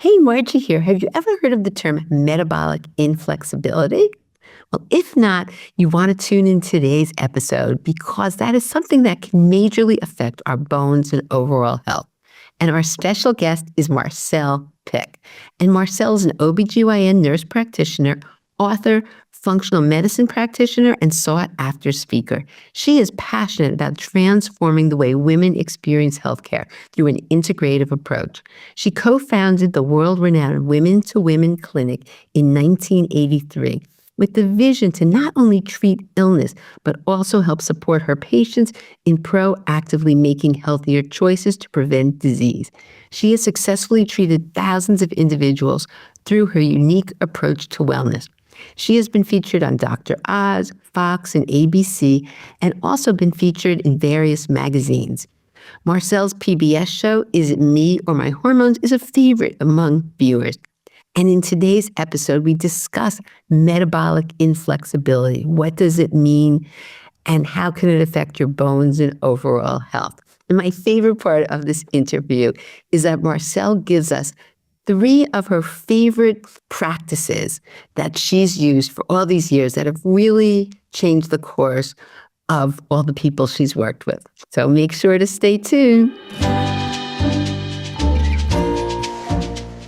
Hey, Margie here. Have you ever heard of the term metabolic inflexibility? Well, if not, you want to tune in today's episode because that is something that can majorly affect our bones and overall health. And our special guest is Marcelle Pick. And Marcelle is an OBGYN nurse practitioner, author, functional medicine practitioner, and sought-after speaker. She is passionate about transforming the way women experience healthcare through an integrative approach. She co-founded the world-renowned Women to Women Clinic in 1983 with the vision to not only treat illness, but also help support her patients in proactively making healthier choices to prevent disease. She has successfully treated thousands of individuals through her unique approach to wellness. She has been featured on Dr. Oz, Fox, and ABC, and also been featured in various magazines. Marcelle's PBS show, Is It Me or My Hormones, is a favorite among viewers. And in today's episode, we discuss metabolic inflexibility. What does it mean, and how can it affect your bones and overall health? And my favorite part of this interview is that Marcelle gives us 3 of her favorite practices that she's used for all these years that have really changed the course of all the people she's worked with. So make sure to stay tuned.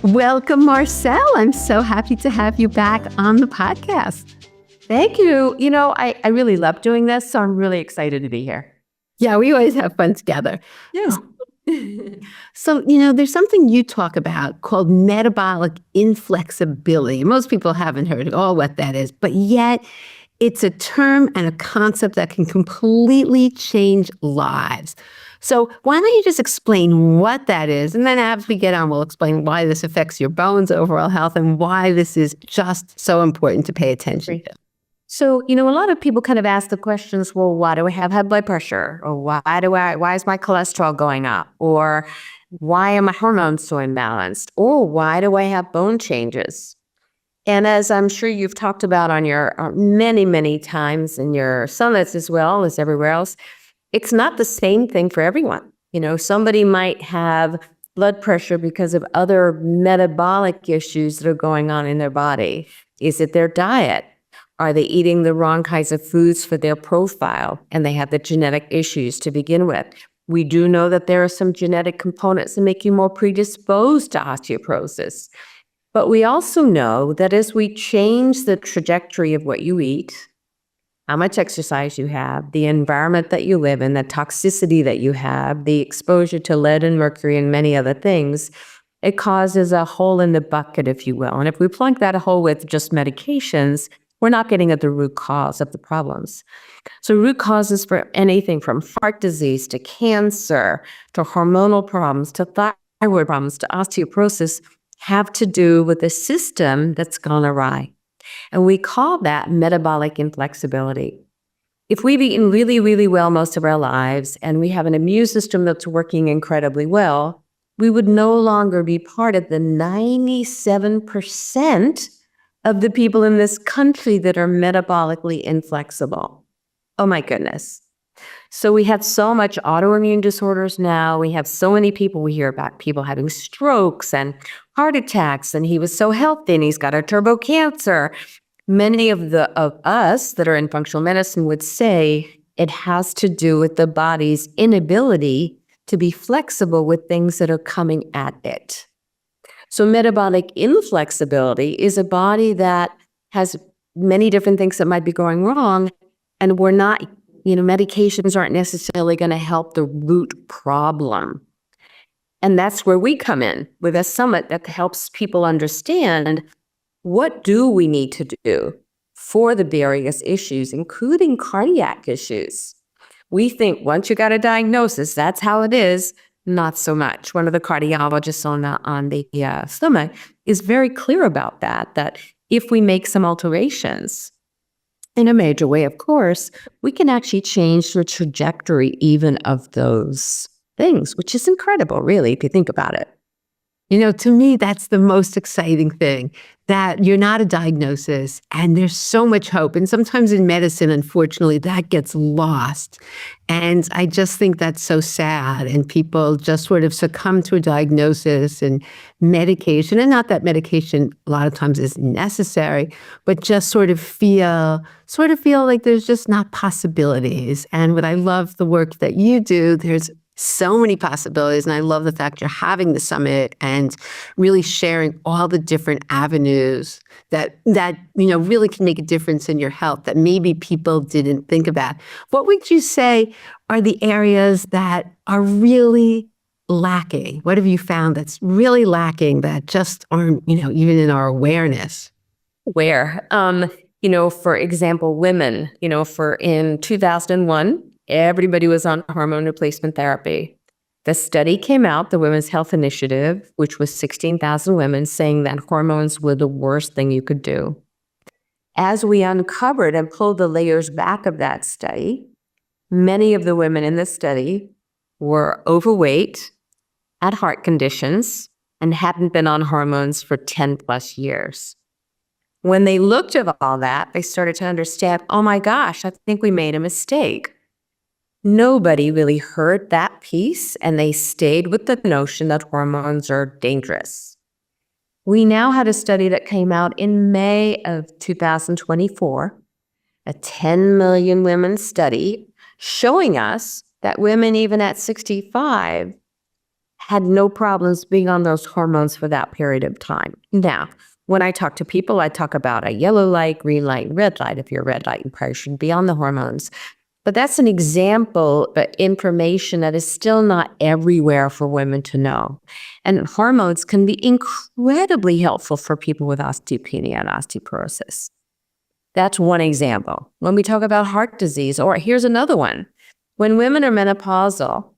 Welcome, Marcelle. I'm so happy to have you back on the podcast. Thank you. I really love doing this, so I'm really excited to be here. Yeah, we always have fun together. Yeah. So, there's something you talk about called metabolic inflexibility. Most people haven't heard what that is, but yet it's a term and a concept that can completely change lives. So why don't you just explain what that is? And then as we get on, we'll explain why this affects your bones, overall health, and why this is just so important to pay attention to. So, a lot of people kind of ask the questions, well, why do I have high blood pressure? Or why is my cholesterol going up? Or why are my hormones so imbalanced? Or why do I have bone changes? And as I'm sure you've talked about on your many, many times in your summits as well as everywhere else, it's not the same thing for everyone. Somebody might have blood pressure because of other metabolic issues that are going on in their body. Is it their diet? Are they eating the wrong kinds of foods for their profile? And they have the genetic issues to begin with. We do know that there are some genetic components that make you more predisposed to osteoporosis. But we also know that as we change the trajectory of what you eat, how much exercise you have, the environment that you live in, the toxicity that you have, the exposure to lead and mercury and many other things, it causes a hole in the bucket, if you will. And if we plug that hole with just medications, we're not getting at the root cause of the problems. So root causes for anything from heart disease to cancer to hormonal problems to thyroid problems to osteoporosis have to do with a system that's gone awry. And we call that metabolic inflexibility. If we've eaten really, really well most of our lives and we have an immune system that's working incredibly well, we would no longer be part of the 97% of the people in this country that are metabolically inflexible. Oh my goodness. So we have so much autoimmune disorders now. We have so many people, we hear about people having strokes and heart attacks, and he was so healthy and he's got a turbo cancer. Many of us that are in functional medicine would say it has to do with the body's inability to be flexible with things that are coming at it. So metabolic inflexibility is a body that has many different things that might be going wrong, and we're not, medications aren't necessarily going to help the root problem. And that's where we come in with a summit that helps people understand what do we need to do for the various issues, including cardiac issues. We think once you got a diagnosis, that's how it is. Not so much. One of the cardiologists on the summit is very clear about that if we make some alterations, in a major way, of course, we can actually change the trajectory even of those things, which is incredible, really, if you think about it. To me, that's the most exciting thing, that you're not a diagnosis and there's so much hope. And sometimes in medicine, unfortunately, that gets lost. And I just think that's so sad. And people just sort of succumb to a diagnosis and medication. And not that medication a lot of times is necessary, but just sort of feel like there's just not possibilities. And what I love the work that you do, there's so many possibilities. And I love the fact you're having the summit and really sharing all the different avenues that really can make a difference in your health that maybe people didn't think about. What would you say are the areas that are really lacking? What have you found that's really lacking that just aren't, even in our awareness? Where, for example, women, in 2001, everybody was on hormone replacement therapy. The study came out, the Women's Health Initiative, which was 16,000 women, saying that hormones were the worst thing you could do. As we uncovered and pulled the layers back of that study, many of the women in the study were overweight, had heart conditions, and hadn't been on hormones for 10 plus years. When they looked at all that, they started to understand, oh my gosh, I think we made a mistake. Nobody really heard that piece, and they stayed with the notion that hormones are dangerous. We now had a study that came out in May of 2024, a 10 million women study, showing us that women even at 65 had no problems being on those hormones for that period of time. Now, when I talk to people, I talk about a yellow light, green light, red light. If you're red light, you probably shouldn't be on the hormones. But that's an example, but information that is still not everywhere for women to know. And hormones can be incredibly helpful for people with osteopenia and osteoporosis. That's one example. When we talk about heart disease, or here's another one. When women are menopausal,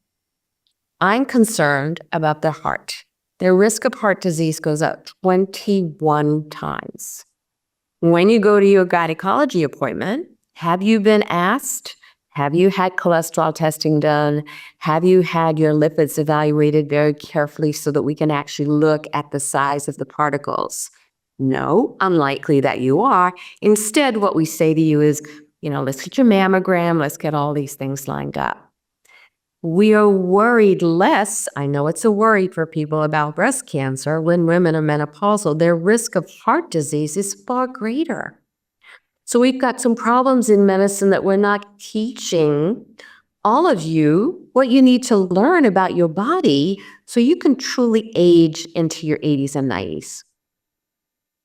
I'm concerned about their heart. Their risk of heart disease goes up 21 times. When you go to your gynecology appointment, have you been asked, have you had cholesterol testing done? Have you had your lipids evaluated very carefully so that we can actually look at the size of the particles? No, unlikely that you are. Instead, what we say to you is, let's get your mammogram, let's get all these things lined up. We are worried less, I know it's a worry for people about breast cancer, when women are menopausal, their risk of heart disease is far greater. So we've got some problems in medicine that we're not teaching all of you what you need to learn about your body so you can truly age into your 80s and 90s.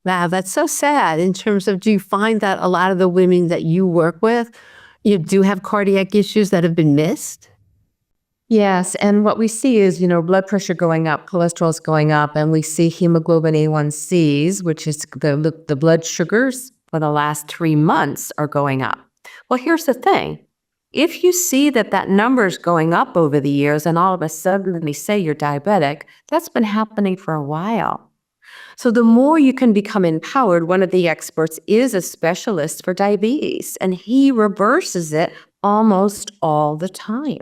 Wow, that's so sad in terms of, do you find that a lot of the women that you work with, you do have cardiac issues that have been missed? Yes, and what we see is, blood pressure going up, cholesterol's going up, and we see hemoglobin A1Cs, which is the blood sugars for the last 3 months are going up. Well, here's the thing. If you see that number is going up over the years and all of a sudden they say you're diabetic, that's been happening for a while. So the more you can become empowered, one of the experts is a specialist for diabetes, and he reverses it almost all the time.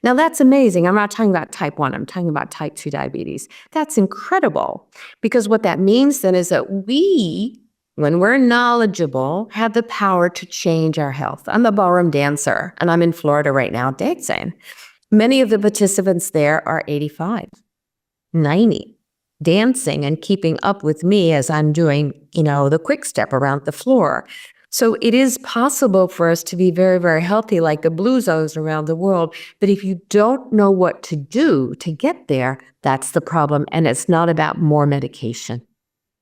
Now, that's amazing. I'm not talking about type 1. I'm talking about type 2 diabetes. That's incredible, because what that means then is that we, when we're knowledgeable, have the power to change our health. I'm a ballroom dancer, and I'm in Florida right now dancing. Many of the participants there are 85, 90, dancing and keeping up with me as I'm doing, the quick step around the floor. So it is possible for us to be very, very healthy like the blue zones around the world. But if you don't know what to do to get there, that's the problem. And it's not about more medication.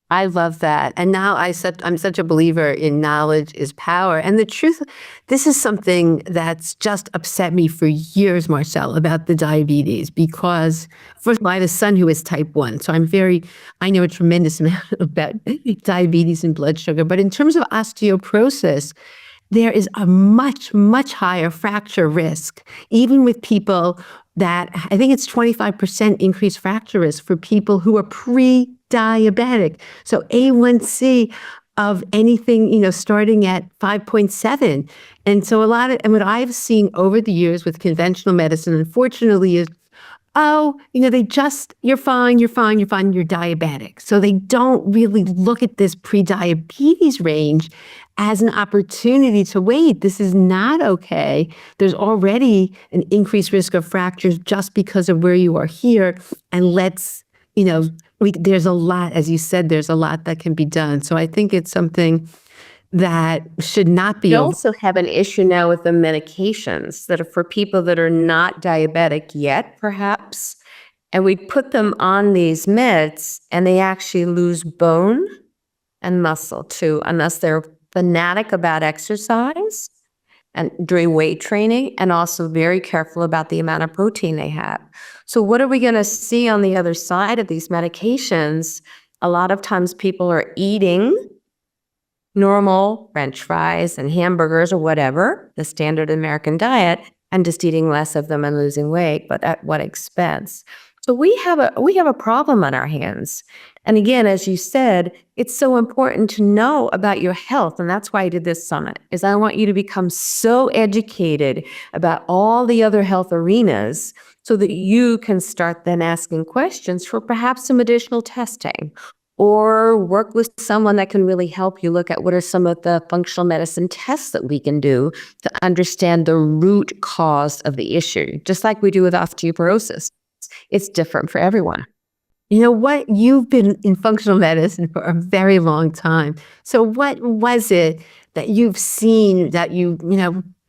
I love that. And now I'm such a believer in knowledge is power. And the truth, this is something that's just upset me for years, Marcelle, about the diabetes, because first of all, I have a son who is type 1. So I know a tremendous amount about diabetes and blood sugar. But in terms of osteoporosis, there is a much, much higher fracture risk, even with people that, I think it's 25% increased fracture risk for people who are pre-diabetic. So A1C of anything, starting at 5.7. And so and what I've seen over the years with conventional medicine, unfortunately, is oh, you're fine, you're fine, you're fine, you're diabetic. So they don't really look at this pre-diabetes range as an opportunity to wait, this is not okay. There's already an increased risk of fractures just because of where you are here. And there's a lot, as you said, there's a lot that can be done. So I think it's something that should not be We also have an issue now with the medications that are for people that are not diabetic yet, perhaps. And we put them on these meds and they actually lose bone and muscle too, unless they're fanatic about exercise and during weight training, and also very careful about the amount of protein they have. So what are we going to see on the other side of these medications? A lot of times people are eating normal French fries and hamburgers or whatever, the standard American diet, and just eating less of them and losing weight, but at what expense? So we have a problem on our hands. And again, as you said, it's so important to know about your health. And that's why I did this summit, is I want you to become so educated about all the other health arenas so that you can start then asking questions for perhaps some additional testing, or work with someone that can really help you look at what are some of the functional medicine tests that we can do to understand the root cause of the issue, just like we do with osteoporosis. It's different for everyone. You know what? You've been in functional medicine for a very long time. So what was it that you've seen that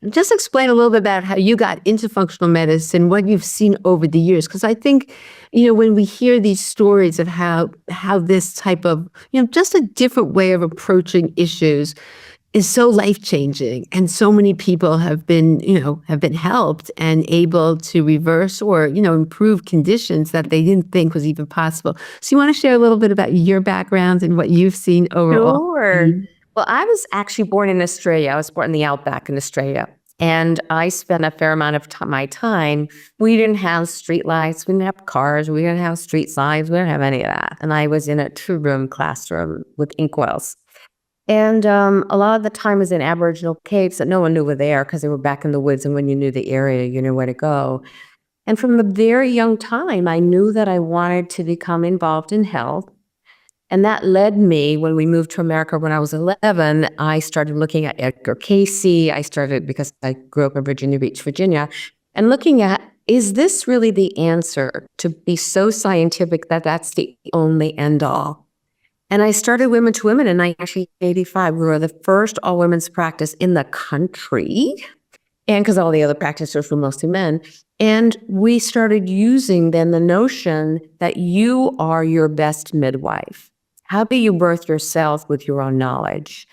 just explain a little bit about how you got into functional medicine, what you've seen over the years. Because I think, when we hear these stories of how this type of, just a different way of approaching issues is so life-changing, and so many people have been helped and able to reverse or, improve conditions that they didn't think was even possible. So you want to share a little bit about your background and what you've seen overall? Sure. Well, I was actually born in Australia. I was born in the outback in Australia. And I spent a fair amount of my time. We didn't have street lights. We didn't have cars. We didn't have street signs. We didn't have any of that. And I was in a 2-room classroom with inkwells. And a lot of the time was in Aboriginal caves that no one knew were there because they were back in the woods. And when you knew the area, you knew where to go. And from a very young time, I knew that I wanted to become involved in health. And that led me, when we moved to America when I was 11, I started looking at Edgar Cayce. I started, because I grew up in Virginia Beach, Virginia, and looking at, is this really the answer, to be so scientific that that's the only end all? And I started Women to Women in 1985. We were the first all-women's practice in the country, and because all the other practitioners were mostly men. And we started using then the notion that you are your best midwife. How do you birth yourself with your own knowledge?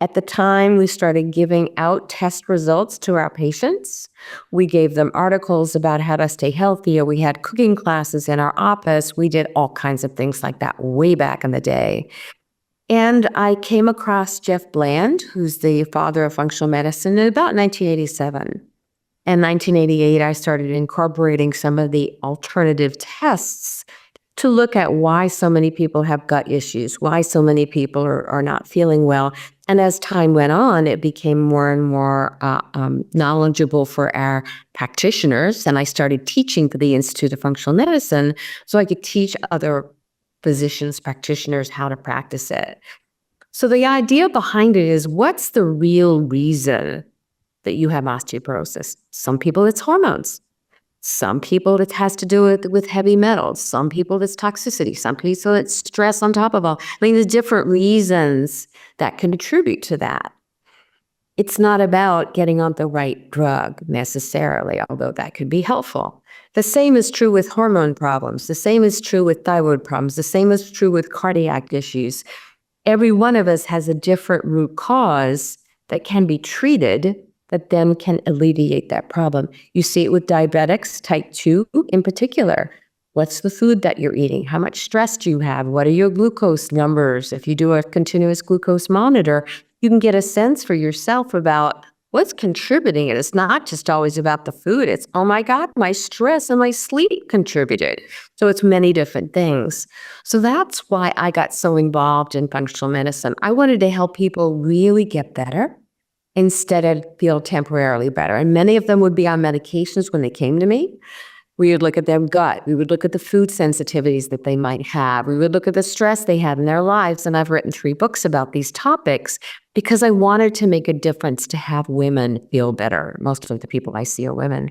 At the time, we started giving out test results to our patients. We gave them articles about how to stay healthier. We had cooking classes in our office. We did all kinds of things like that way back in the day. And I came across Jeff Bland, who's the father of functional medicine, in about 1987. In 1988, I started incorporating some of the alternative tests to look at why so many people have gut issues, why so many people are not feeling well. And as time went on, it became more and more knowledgeable for our practitioners. And I started teaching for the Institute of Functional Medicine so I could teach other physicians, practitioners how to practice it. So the idea behind it is, what's the real reason that you have osteoporosis? Some people, it's hormones. Some people, it has to do with heavy metals. Some people, it's toxicity. Some people, it's stress on top of all. I mean, there's different reasons that can contribute to that. It's not about getting on the right drug necessarily, although that could be helpful. The same is true with hormone problems. The same is true with thyroid problems. The same is true with cardiac issues. Every one of us has a different root cause that can be treated that then can alleviate that problem. You see it with diabetics, type 2 in particular. What's the food that you're eating? How much stress do you have? What are your glucose numbers? If you do a continuous glucose monitor, you can get a sense for yourself about what's contributing. And it's not just always about the food. It's, oh my God, my stress and my sleep contributed. So it's many different things. So that's why I got so involved in functional medicine. I wanted to help people really get better instead of feel temporarily better. And many of them would be on medications when they came to me. We would look at their gut. We would look at the food sensitivities that they might have. We would look at the stress they had in their lives. And I've written 3 books about these topics because I wanted to make a difference to have women feel better. Most of the people I see are women.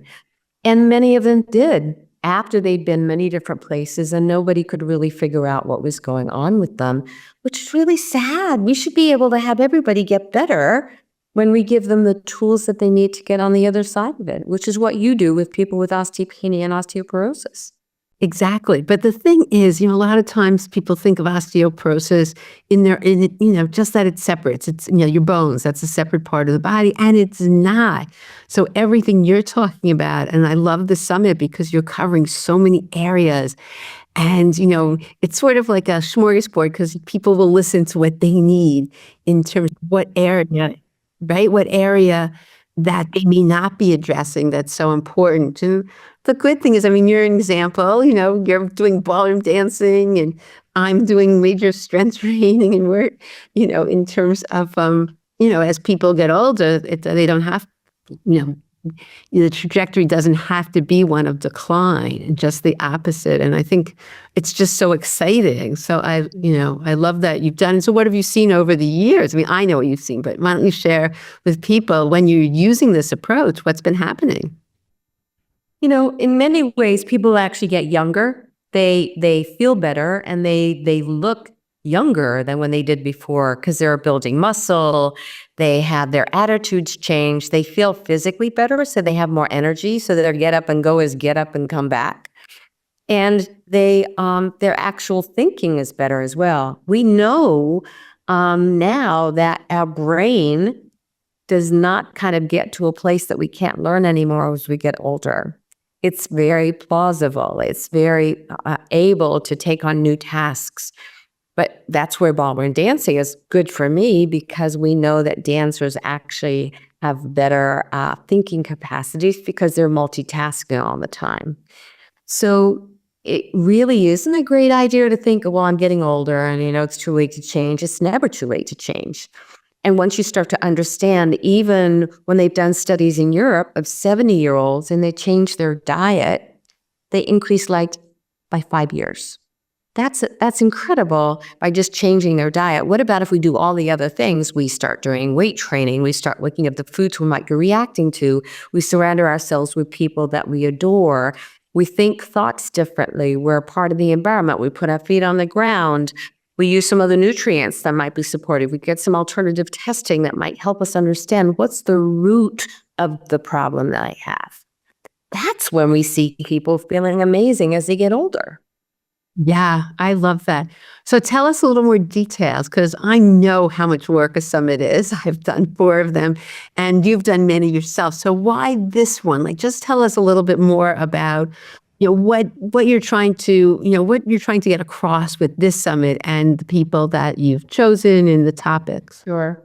And many of them did after they'd been many different places and nobody could really figure out what was going on with them, which is really sad. We should be able to have everybody get better when we give them the tools that they need to get on the other side of it, which is what you do with people with osteopenia and osteoporosis. Exactly. But the thing is, a lot of times people think of osteoporosis just that it's separate. It's, your bones, that's a separate part of the body, and it's not. So everything you're talking about, and I love the summit because you're covering so many areas. And, it's sort of like a smorgasbord because people will listen to what they need in terms of what area, right? What area that they may not be addressing that's so important. And the good thing is, you're an example, you're doing ballroom dancing and I'm doing major strength training and we're, in terms of, as people get older, they don't have, the trajectory doesn't have to be one of decline, just the opposite. And I think it's just so exciting. So I love that you've done. So what have you seen over the years? I know what you've seen, but why don't you share with people when you're using this approach, what's been happening? In many ways, people actually get younger. They feel better and they look younger than when they did before because they're building muscle. They have their attitudes change. They feel physically better, so they have more energy. So their get up and go is get up and come back. And their actual thinking is better as well. We know now that our brain does not kind of get to a place that we can't learn anymore as we get older. It's very plausible. It's very able to take on new tasks. But that's where ballroom dancing is good for me because we know that dancers actually have better thinking capacities because they're multitasking all the time. So it really isn't a great idea to think, well, I'm getting older and, it's too late to change. It's never too late to change. And once you start to understand, even when they've done studies in Europe of 70-year-olds and they change their diet, they increase life by 5 years. That's incredible by just changing their diet. What about if we do all the other things? We start doing weight training. We start looking at the foods we might be reacting to. We surround ourselves with people that we adore. We think thoughts differently. We're a part of the environment. We put our feet on the ground. We use some other nutrients that might be supportive. We get some alternative testing that might help us understand what's the root of the problem that I have. That's when we see people feeling amazing as they get older. Yeah, I love that. So tell us a little more details because I know how much work a summit is. I've done 4 of them and you've done many yourself. So why this one? Just tell us a little bit more about, what you're trying to, what you're trying to get across with this summit and the people that you've chosen and the topics. Sure.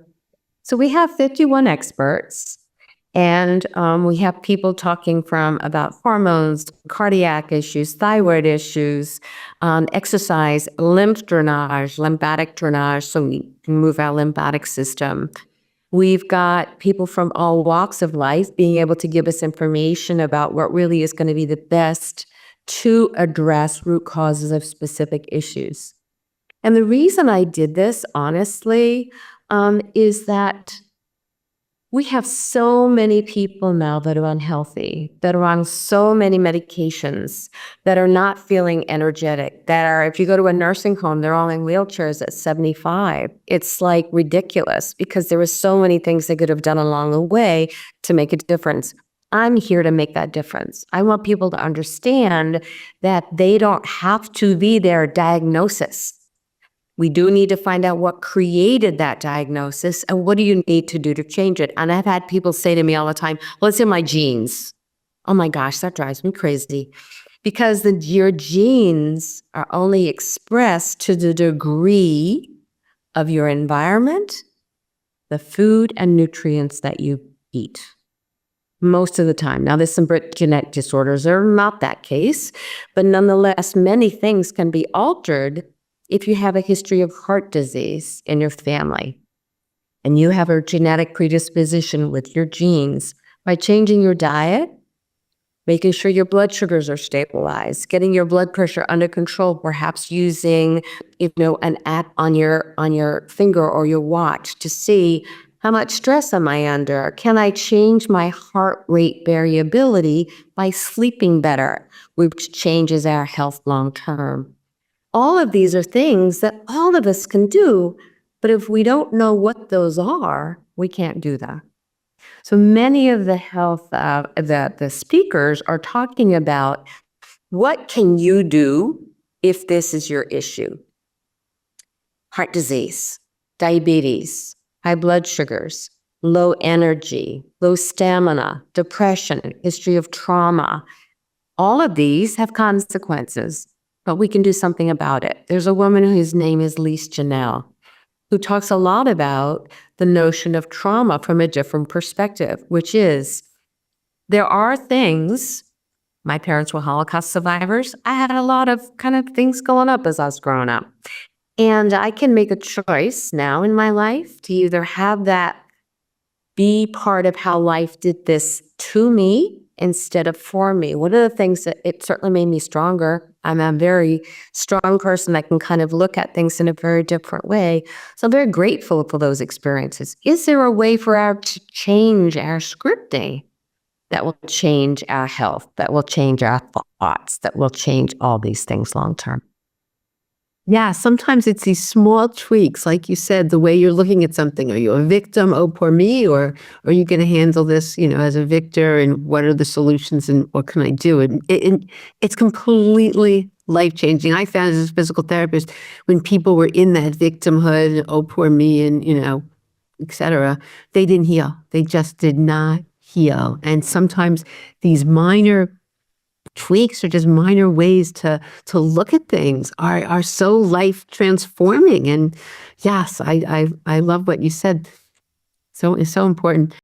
So we have 51 experts. And we have people talking about hormones, cardiac issues, thyroid issues, exercise, lymphatic drainage, so we can move our lymphatic system. We've got people from all walks of life being able to give us information about what really is going to be the best to address root causes of specific issues. And the reason I did this, honestly, is that we have so many people now that are unhealthy, that are on so many medications, that are not feeling energetic, if you go to a nursing home, they're all in wheelchairs at 75. It's ridiculous because there were so many things they could have done along the way to make a difference. I'm here to make that difference. I want people to understand that they don't have to be their diagnosis. We do need to find out what created that diagnosis and what do you need to do to change it. And I've had people say to me all the time, well, it's in my genes. Oh my gosh, that drives me crazy. Because your genes are only expressed to the degree of your environment, the food and nutrients that you eat. Most of the time. Now, there's some genetic disorders that are not that case, but nonetheless, many things can be altered if you have a history of heart disease in your family and you have a genetic predisposition with your genes. By changing your diet, making sure your blood sugars are stabilized, getting your blood pressure under control, perhaps using, an app on your finger or your watch to see how much stress am I under? Can I change my heart rate variability by sleeping better, which changes our health long term? All of these are things that all of us can do, but if we don't know what those are, we can't do that. So many of the health, the speakers are talking about what can you do if this is your issue? Heart disease, diabetes, high blood sugars, low energy, low stamina, depression, history of trauma. All of these have consequences, but we can do something about it. There's a woman whose name is Lise Janelle, who talks a lot about the notion of trauma from a different perspective, which is there are things. My parents were Holocaust survivors. I had a lot of kind of things going up as I was growing up. And I can make a choice now in my life to either have that be part of how life did this to me instead of for me. One of the things that it certainly made me stronger. I'm a very strong person that can kind of look at things in a very different way. So I'm very grateful for those experiences. Is there a way for our to change our scripting that will change our health, that will change our thoughts, that will change all these things long term? Yeah, sometimes it's these small tweaks, like you said, the way you're looking at something. Are you a victim, oh, poor me, or are you going to handle this, as a victor, and what are the solutions and what can I do? And it's completely life-changing. I found as a physical therapist, when people were in that victimhood, oh, poor me, and, et cetera, they didn't heal. They just did not heal. And sometimes these minor tweaks or just minor ways to look at things are so life transforming. And yes, I love what you said. So it's so important.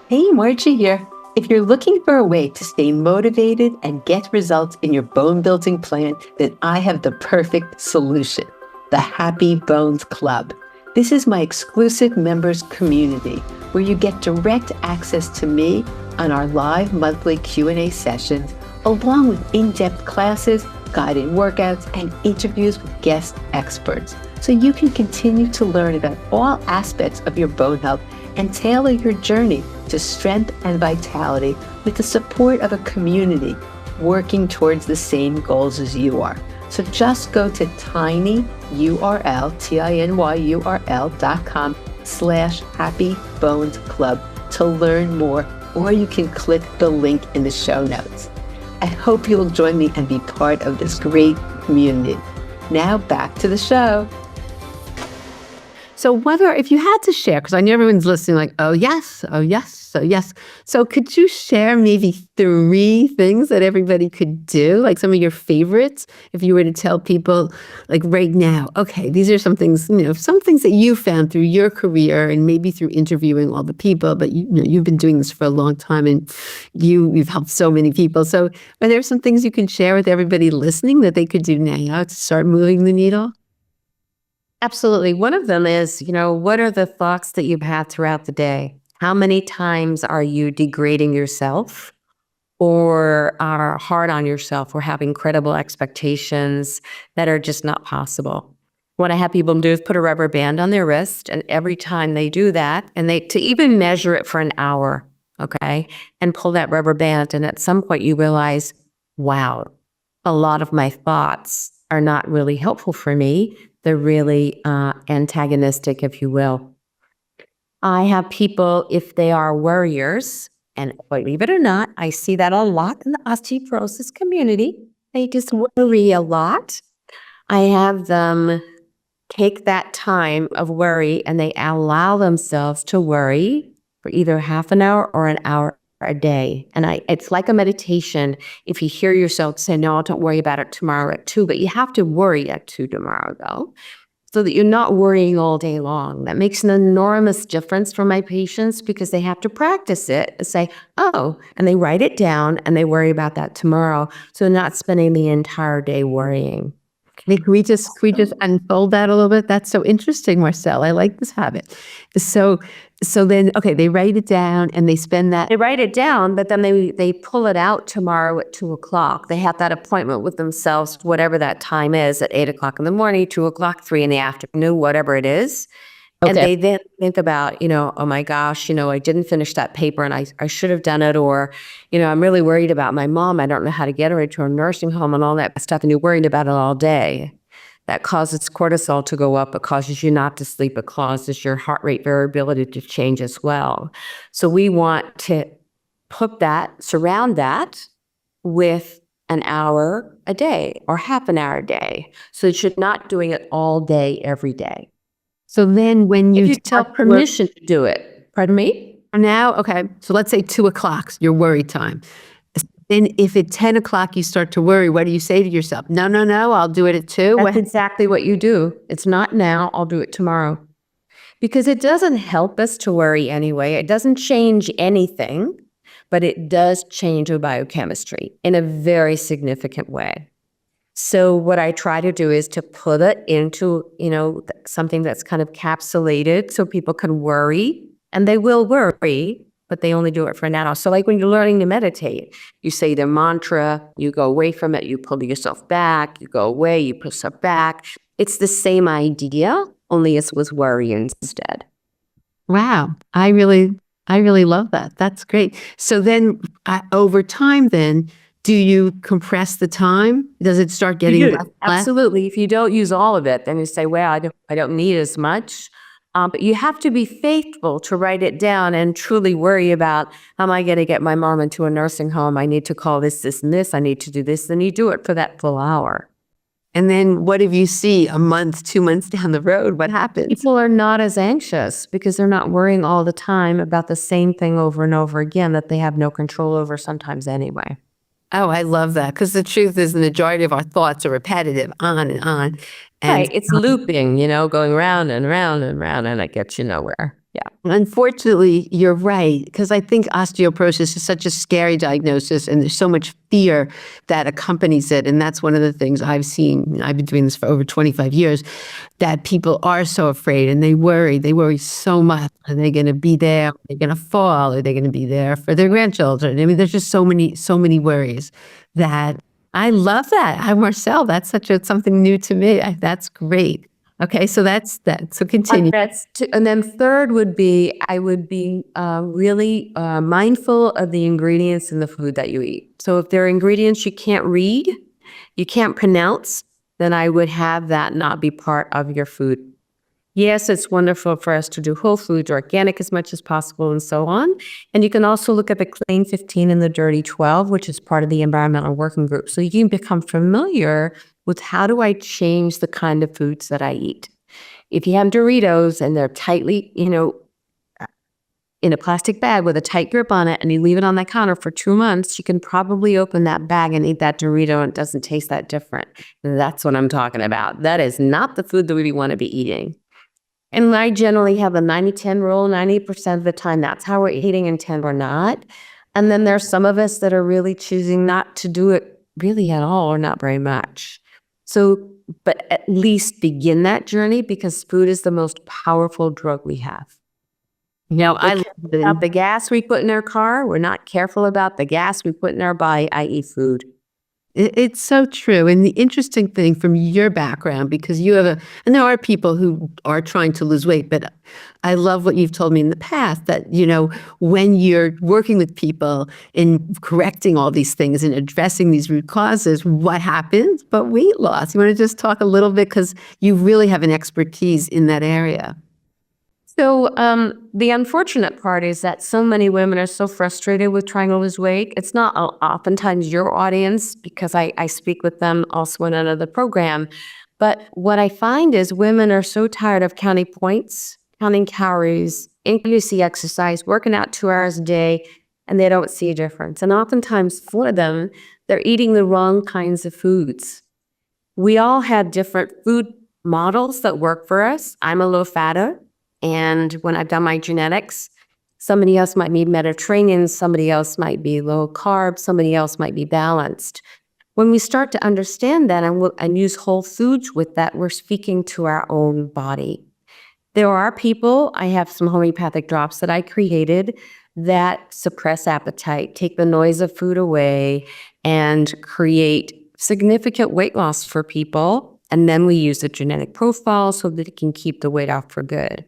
Hey, Margie here. If you're looking for a way to stay motivated and get results in your bone building plan, then I have the perfect solution, the Happy Bones Club. This is my exclusive members community where you get direct access to me on our live monthly Q&A sessions, along with in-depth classes, guided workouts, and interviews with guest experts. So you can continue to learn about all aspects of your bone health and tailor your journey to strength and vitality with the support of a community working towards the same goals as you are. So just go to tinyurl.com/happybonesclub to learn more, or you can click the link in the show notes. I hope you'll join me and be part of this great community. Now back to the show. So if you had to share, because I know everyone's listening like, oh yes, oh yes, oh yes. So could you share maybe 3 things that everybody could do, like some of your favorites, if you were to tell people like right now, okay, these are some things, some things that you found through your career and maybe through interviewing all the people, but you've been doing this for a long time and you've helped so many people. So are there some things you can share with everybody listening that they could do now to start moving the needle? Absolutely. One of them is, what are the thoughts that you've had throughout the day? How many times are you degrading yourself or are hard on yourself or have incredible expectations that are just not possible? What I have people do is put a rubber band on their wrist, and every time they do that, and to even measure it for an hour, okay, and pull that rubber band, and at some point you realize, wow, a lot of my thoughts are not really helpful for me. They're really antagonistic, if you will. I have people, if they are worriers, and believe it or not, I see that a lot in the osteoporosis community. They just worry a lot. I have them take that time of worry and they allow themselves to worry for either half an hour or an hour a day. And it's like a meditation. If you hear yourself say, no, don't worry about it tomorrow at 2, but you have to worry at 2 tomorrow though, so that you're not worrying all day long. That makes an enormous difference for my patients because they have to practice it and say, oh, and they write it down and they worry about that tomorrow. So not spending the entire day worrying. Can we just unfold that a little bit? That's so interesting, Marcelle. I like this habit. So then, okay, they write it down and they spend that. They write it down, but then they pull it out tomorrow at 2:00. They have that appointment with themselves, whatever that time is, at 8:00 in the morning, 2:00, 3 in the afternoon, whatever it is. And Okay. they then think about, oh my gosh, I didn't finish that paper and I should have done it. Or, I'm really worried about my mom. I don't know how to get her into a nursing home and all that stuff. And you're worried about it all day. That causes cortisol to go up. It causes you not to sleep. It causes your heart rate variability to change as well. So we want to surround that with an hour a day or half an hour a day. So you're not doing it all day, every day. So then when If you you tell start permission to do it, pardon me? now, okay, so let's say 2:00, your worry time. Then if at 10:00 you start to worry, what do you say to yourself? No, I'll do it at 2. That's exactly what you do. It's not now, I'll do it tomorrow. Because it doesn't help us to worry anyway. It doesn't change anything, but it does change our biochemistry in a very significant way. So what I try to do is to put it into, something that's kind of capsulated so people can worry, and they will worry, but they only do it for an hour. So like when you're learning to meditate, you say the mantra, you go away from it, you pull yourself back, you go away, you pull yourself back. It's the same idea, only it's with worry instead. Wow, I really love that. That's great. So then over time then, do you compress the time? Does it start getting less? Absolutely. If you don't use all of it, then you say, well, I don't need as much. But you have to be faithful to write it down and truly worry about, how am I going to get my mom into a nursing home? I need to call this, and this. I need to do this. Then you do it for that full hour. And then what if you see a month, 2 months down the road? What happens? People are not as anxious because they're not worrying all the time about the same thing over and over again that they have no control over sometimes anyway. Oh, I love that, because the truth is the majority of our thoughts are repetitive, on and on. And Right. It's looping, going round and round and round, and it gets you nowhere. Yeah. unfortunately, you're right, because I think osteoporosis is such a scary diagnosis, and there's so much fear that accompanies it. And that's one of the things I've seen. I've been doing this for over 25 years, that people are so afraid and they worry. They worry so much. Are they going to be there? Are they going to fall? Are they going to be there for their grandchildren? I mean, there's just so many worries that I love that. I'm Marcelle. That's something new to me. That's great. Okay, so that's that. So continue. And then third would be, I would be really mindful of the ingredients in the food that you eat. So if there are ingredients you can't read, you can't pronounce, then I would have that not be part of your food. Yes, it's wonderful for us to do whole foods, organic as much as possible, and so on. And you can also look at the Clean 15 and the Dirty 12, which is part of the environmental working group. So you can become familiar with how do I change the kind of foods that I eat. If you have Doritos and they're tightly, in a plastic bag with a tight grip on it, and you leave it on that counter for 2 months, you can probably open that bag and eat that Dorito and it doesn't taste that different. That's what I'm talking about. That is not the food that we want to be eating. And I generally have a 90-10 rule. 90% of the time, that's how we're eating, and 10 we're not. And then there's some of us that are really choosing not to do it really at all, or not very much. So, but at least begin that journey, because food is the most powerful drug we have. I love About the gas we put in our car, we're not careful about the gas we put in our body, i.e. food. It's so true. And the interesting thing from your background, because you have and there are people who are trying to lose weight, but I love what you've told me in the past, that, when you're working with people in correcting all these things and addressing these root causes, what happens? But weight loss. You want to just talk a little bit, because you really have an expertise in that area. So the unfortunate part is that so many women are so frustrated with trying to lose weight. It's not oftentimes your audience, because I speak with them also in another program. But what I find is women are so tired of counting points, counting calories, increasing exercise, working out 2 hours a day, and they don't see a difference. And oftentimes for them, they're eating the wrong kinds of foods. We all have different food models that work for us. I'm a low fatter. And when I've done my genetics, somebody else might be Mediterranean, somebody else might be low carb, somebody else might be balanced. When we start to understand that and use whole foods with that, we're speaking to our own body. There are people, I have some homeopathic drops that I created that suppress appetite, take the noise of food away, and create significant weight loss for people. And then we use a genetic profile so that it can keep the weight off for good.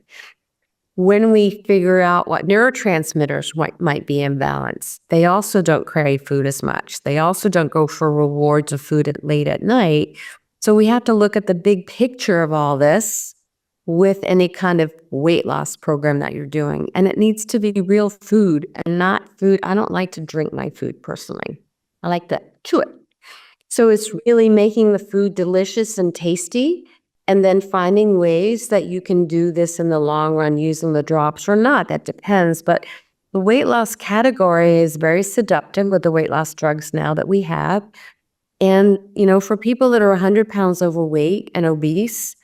When we figure out what neurotransmitters might be imbalanced, they also don't crave food as much. They also don't go for rewards of food late at night. So we have to look at the big picture of all this with any kind of weight loss program that you're doing. And it needs to be real food and not food. I don't like to drink my food personally. I like to chew it. So it's really making the food delicious and tasty, and then finding ways that you can do this in the long run using the drops or not. That depends. But the weight loss category is very seductive with the weight loss drugs now that we have. And, for people that are 100 pounds overweight and obese,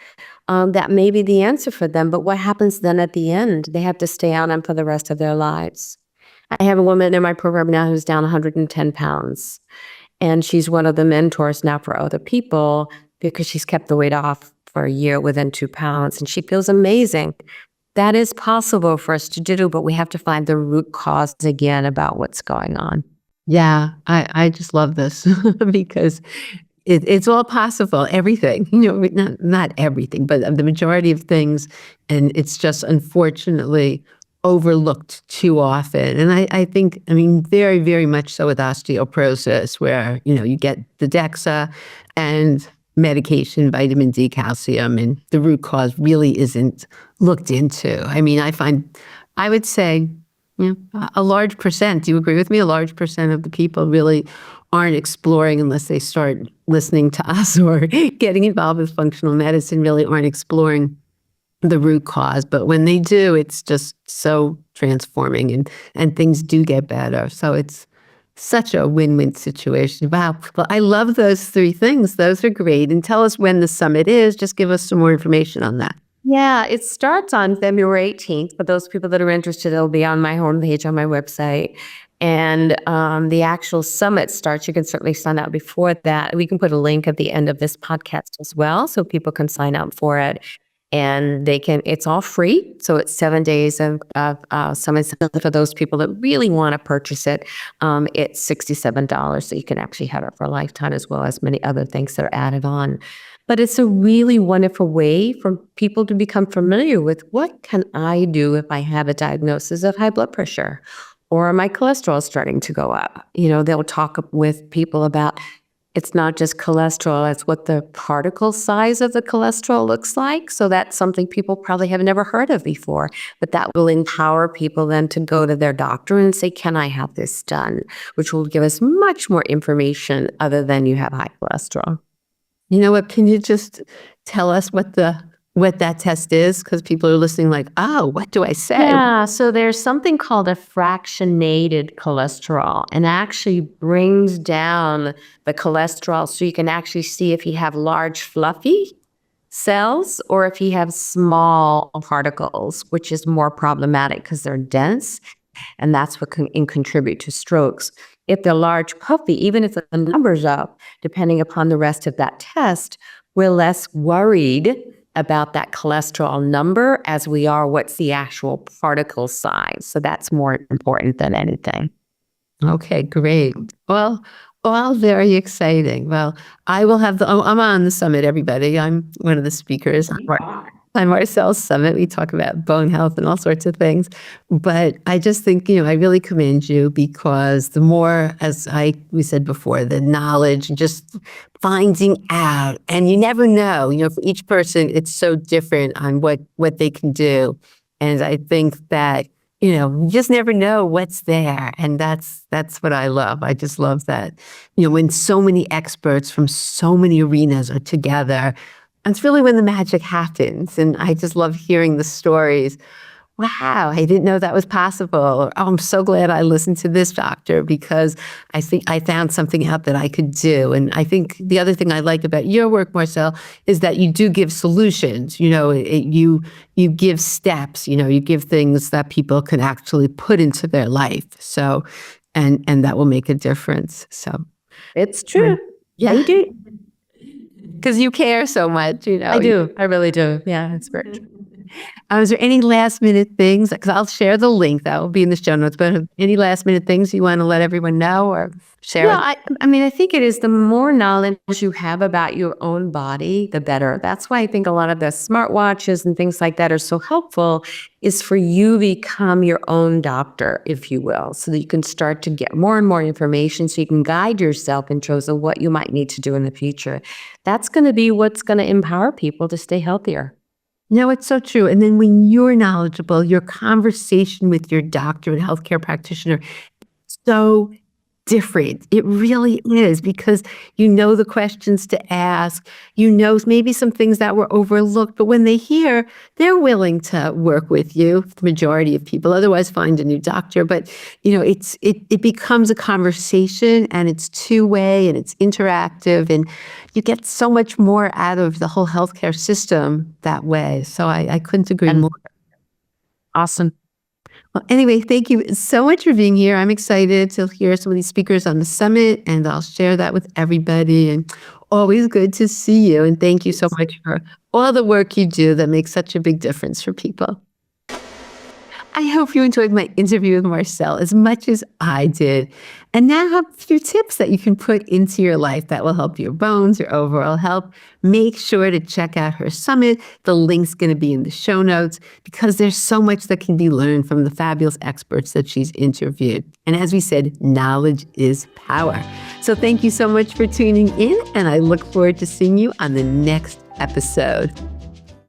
that may be the answer for them. But what happens then at the end? They have to stay on them for the rest of their lives. I have a woman in my program now who's down 110 pounds. And she's one of the mentors now for other people because she's kept the weight off for a year within 2 pounds. And she feels amazing. That is possible for us to do, but we have to find the root cause again about what's going on. Yeah, I just love this because it's all possible, everything, not everything, but the majority of things. And it's just unfortunately overlooked too often. And I think, very, very much so with osteoporosis, where, you get the DEXA and medication, vitamin D, calcium, and the root cause really isn't looked into. I would say, a large percent, do you agree with me? A large percent of the people really aren't exploring unless they start listening to us or getting involved with functional medicine, really aren't exploring the root cause. But when they do, it's just so transforming and things do get better. So it's such a win-win situation. Wow. Well, I love those 3 things. Those are great. And tell us when the summit is. Just give us some more information on that. Yeah, it starts on February 18th. For those people that are interested, it'll be on my homepage on my website. And the actual summit starts, you can certainly sign up before that. We can put a link at the end of this podcast as well, so people can sign up for it. And it's all free. So it's 7 days of summit. For those people that really want to purchase it, it's $67. So you can actually have it for a lifetime, as well as many other things that are added on. But it's a really wonderful way for people to become familiar with what can I do if I have a diagnosis of high blood pressure or my cholesterol is starting to go up. They'll talk with people about it's not just cholesterol, it's what the particle size of the cholesterol looks like. So that's something people probably have never heard of before. But that will empower people then to go to their doctor and say, can I have this done? Which will give us much more information other than you have high cholesterol. You know what? Can you just tell us what that test is? Because people are listening like, oh, what do I say? Yeah, so there's something called a fractionated cholesterol, and actually brings down the cholesterol so you can actually see if you have large fluffy cells or if you have small particles, which is more problematic because they're dense, and that's what can contribute to strokes. If they're large, puffy, even if the number's up, depending upon the rest of that test, we're less worried about that cholesterol number as we are what's the actual particle size. So that's more important than anything. Okay, great. Well, very exciting. Well, I will have I'm on the summit, everybody. I'm one of the speakers. On Marcelle's summit, we talk about bone health and all sorts of things. But I just think, I really commend you because the more, as we said before, the knowledge, just finding out, and you never know, for each person, it's so different on what they can do. And I think that, you just never know what's there. And that's what I love. I just love that, when so many experts from so many arenas are together. And it's really when the magic happens. And I just love hearing the stories. Wow, I didn't know that was possible. Or, oh, I'm so glad I listened to this doctor because I think I found something out that I could do. And I think the other thing I like about your work, Marcelle, is that you do give solutions. You give steps. You give things that people can actually put into their life. So, and that will make a difference. So it's true. Yeah, I do. because you care so much, you know. I do. I really do. Yeah, it's great. Is there any last minute things? Because I'll share the link that will be in the show notes. But any last minute things you want to let everyone know or share? Yeah, I mean, I think it is the more knowledge you have about your own body, the better. That's why I think a lot of the smartwatches and things like that are so helpful, is for you to become your own doctor, if you will, so that you can start to get more and more information so you can guide yourself in terms of what you might need to do in the future. That's going to be what's going to empower people to stay healthier. No, it's so true. And then when you're knowledgeable, your conversation with your doctor and healthcare practitioner, so different. It really is, because you know the questions to ask, you know maybe some things that were overlooked, but when they hear, they're willing to work with you. The majority of people otherwise find a new doctor, but you know, it becomes a conversation, and it's two-way and it's interactive, and you get so much more out of the whole healthcare system that way. So I couldn't agree more. Awesome. Well, anyway, thank you so much for being here. I'm excited to hear some of these speakers on the summit, and I'll share that with everybody. And always good to see you. And thank you so much for all the work you do that makes such a big difference for people. I hope you enjoyed my interview with Marcelle as much as I did. And now I have a few tips that you can put into your life that will help your bones, your overall health. Make sure to check out her summit. The link's going to be in the show notes, because there's so much that can be learned from the fabulous experts that she's interviewed. And as we said, knowledge is power. So thank you so much for tuning in, and I look forward to seeing you on the next episode.